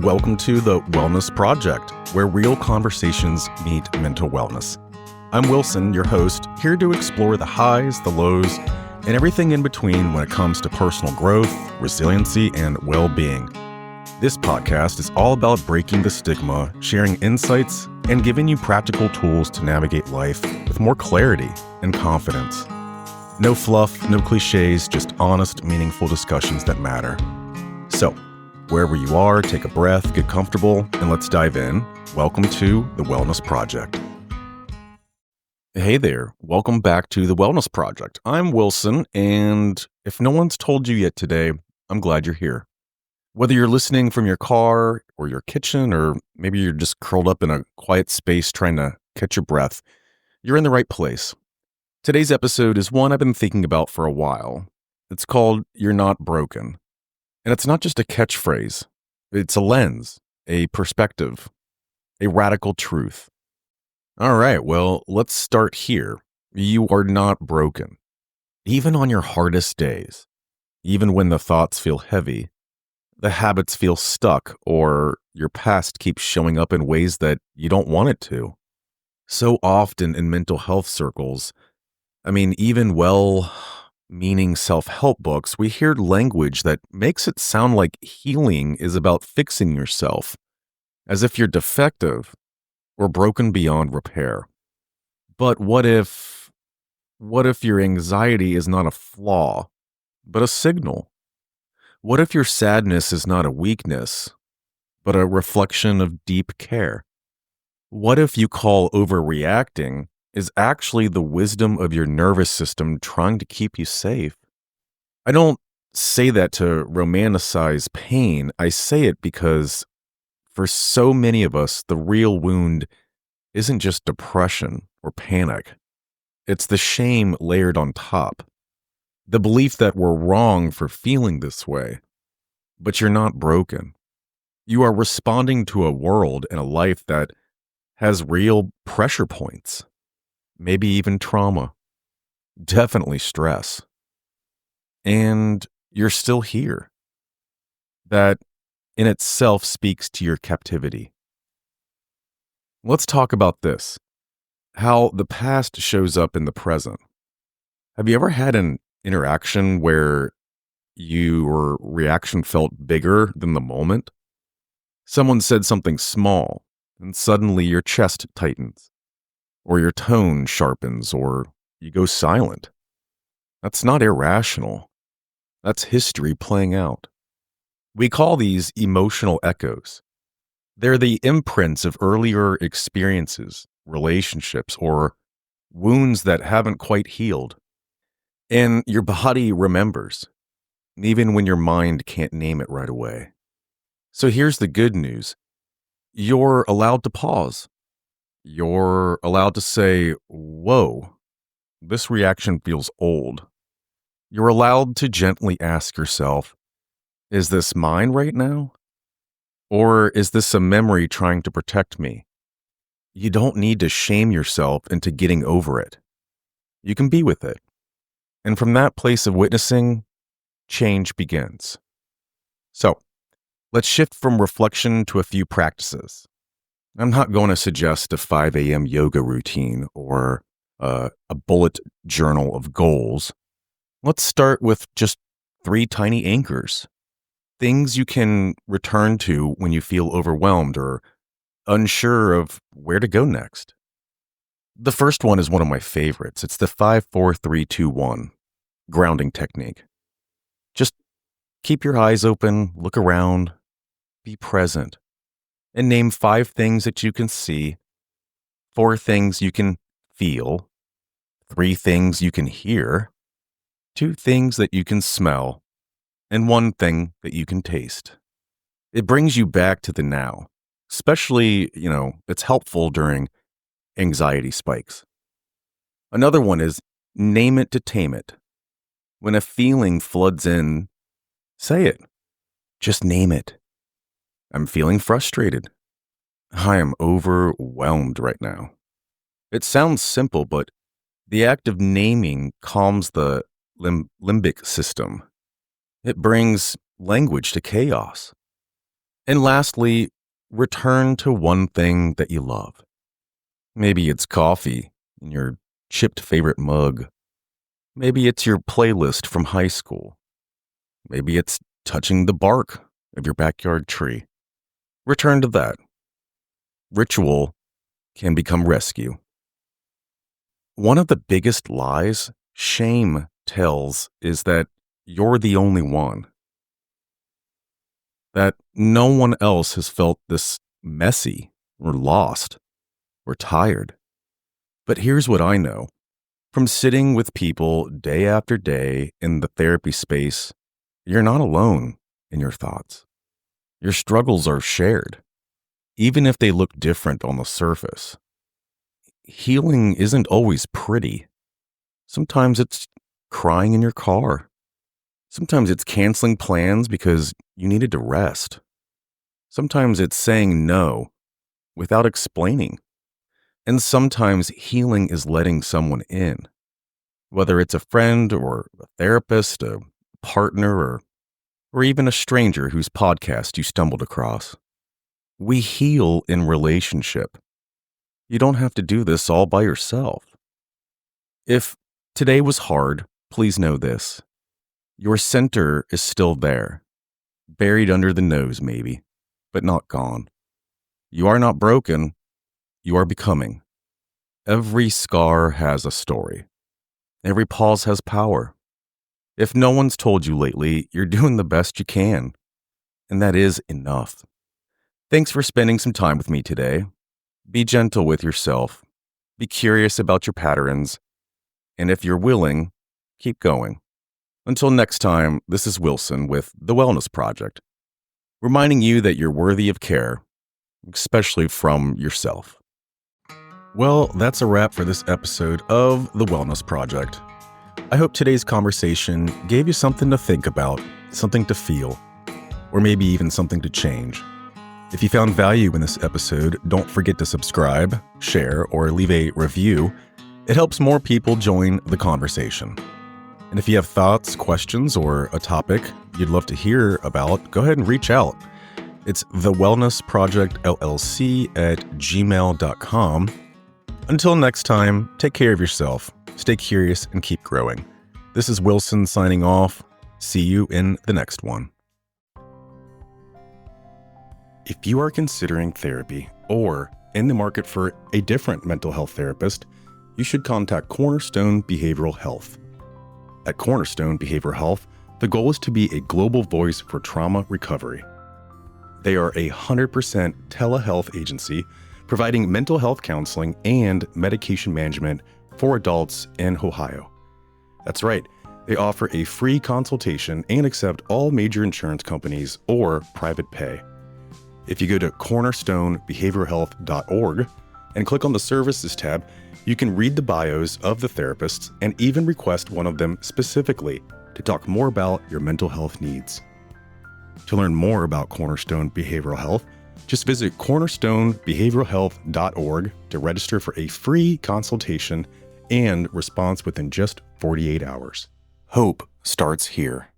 Welcome to the Wellness Project, where real conversations meet mental wellness. I'm Wilson, your host, here to explore the highs, the lows, and everything in between when it comes to personal growth, resiliency, and well-being. This podcast is all about breaking the stigma, sharing insights, and giving you practical tools to navigate life with more clarity and confidence. No fluff, no cliches, just honest, meaningful discussions that matter. So, wherever you are, take a breath, get comfortable, and let's dive in. Welcome to the Wellness Project. Hey there, welcome back to the Wellness Project. I'm Wilson, and if no one's told you yet today, I'm glad you're here. Whether you're listening from your car or your kitchen, or maybe you're just curled up in a quiet space trying to catch your breath, you're in the right place. Today's episode is one I've been thinking about for a while. It's called You're Not Broken. And it's not just a catchphrase. It's a lens, a perspective, a radical truth. All right, well, let's start here. You are not broken. Even on your hardest days, even when the thoughts feel heavy, the habits feel stuck, or your past keeps showing up in ways that you don't want it to. So often in mental health circles, even well-meaning self-help books, we hear language that makes it sound like healing is about fixing yourself, as if you're defective or broken beyond repair. But what if your anxiety is not a flaw, but a signal? What if your sadness is not a weakness, but a reflection of deep care? What if you call overreacting is actually the wisdom of your nervous system trying to keep you safe? I don't say that to romanticize pain. I say it because for so many of us, the real wound isn't just depression or panic. It's the shame layered on top. The belief that we're wrong for feeling this way. But you're not broken. You are responding to a world and a life that has real pressure points. Maybe even trauma, definitely stress. And you're still here. That in itself speaks to your captivity. Let's talk about this, how the past shows up in the present. Have you ever had an interaction where your reaction felt bigger than the moment? Someone said something small, and suddenly your chest tightens. Or your tone sharpens, or you go silent. That's not irrational. That's history playing out. We call these emotional echoes. They're the imprints of earlier experiences, relationships, or wounds that haven't quite healed. And your body remembers, even when your mind can't name it right away. So here's the good news. You're allowed to pause. You're allowed to say, whoa, this reaction feels old. You're allowed to gently ask yourself, is this mine right now? Or is this a memory trying to protect me? You don't need to shame yourself into getting over it. You can be with it. And from that place of witnessing, change begins. So, let's shift from reflection to a few practices. I'm not going to suggest a 5 a.m. yoga routine or a bullet journal of goals. Let's start with just 3 tiny anchors. Things you can return to when you feel overwhelmed or unsure of where to go next. The first one is one of my favorites. It's the 5-4-3-2-1 grounding technique. Just keep your eyes open, look around, be present. And name 5 things that you can see, 4 things you can feel, 3 things you can hear, 2 things that you can smell, and 1 thing that you can taste. It brings you back to the now, especially, it's helpful during anxiety spikes. Another one is name it to tame it. When a feeling floods in, say it. Just name it. I'm feeling frustrated. I am overwhelmed right now. It sounds simple, but the act of naming calms the limbic system. It brings language to chaos. And lastly, return to one thing that you love. Maybe it's coffee in your chipped favorite mug. Maybe it's your playlist from high school. Maybe it's touching the bark of your backyard tree. Return to that. Ritual can become rescue. One of the biggest lies shame tells is that you're the only one. That no one else has felt this messy or lost or tired. But here's what I know. From sitting with people day after day in the therapy space, you're not alone in your thoughts. Your struggles are shared, even if they look different on the surface. Healing isn't always pretty. Sometimes it's crying in your car. Sometimes it's canceling plans because you needed to rest. Sometimes it's saying no without explaining. And sometimes healing is letting someone in, whether it's a friend or a therapist, a partner, or even a stranger whose podcast you stumbled across. We heal in relationship. You don't have to do this all by yourself. If today was hard, please know this. Your center is still there, buried under the nose maybe, but not gone. You are not broken. You are becoming. Every scar has a story. Every pause has power. If no one's told you lately, you're doing the best you can. And that is enough. Thanks for spending some time with me today. Be gentle with yourself. Be curious about your patterns. And if you're willing, keep going. Until next time, this is Wilson with The Wellness Project, reminding you that you're worthy of care, especially from yourself. Well, that's a wrap for this episode of The Wellness Project. I hope today's conversation gave you something to think about, something to feel, or maybe even something to change. If you found value in this episode, don't forget to subscribe, share, or leave a review. It helps more people join the conversation. And if you have thoughts, questions, or a topic you'd love to hear about, go ahead and reach out. It's thewellnessprojectllc@gmail.com. Until next time, take care of yourself, stay curious, and keep growing. This is Wilson signing off. See you in the next one. If you are considering therapy or in the market for a different mental health therapist, you should contact Cornerstone Behavioral Health. At Cornerstone Behavioral Health, the goal is to be a global voice for trauma recovery. They are a 100% telehealth agency providing mental health counseling and medication management for adults in Ohio. That's right, they offer a free consultation and accept all major insurance companies or private pay. If you go to cornerstonebehavioralhealth.org and click on the Services tab, you can read the bios of the therapists and even request one of them specifically to talk more about your mental health needs. To learn more about Cornerstone Behavioral Health, just visit cornerstonebehavioralhealth.org to register for a free consultation and response within just 48 hours. Hope starts here.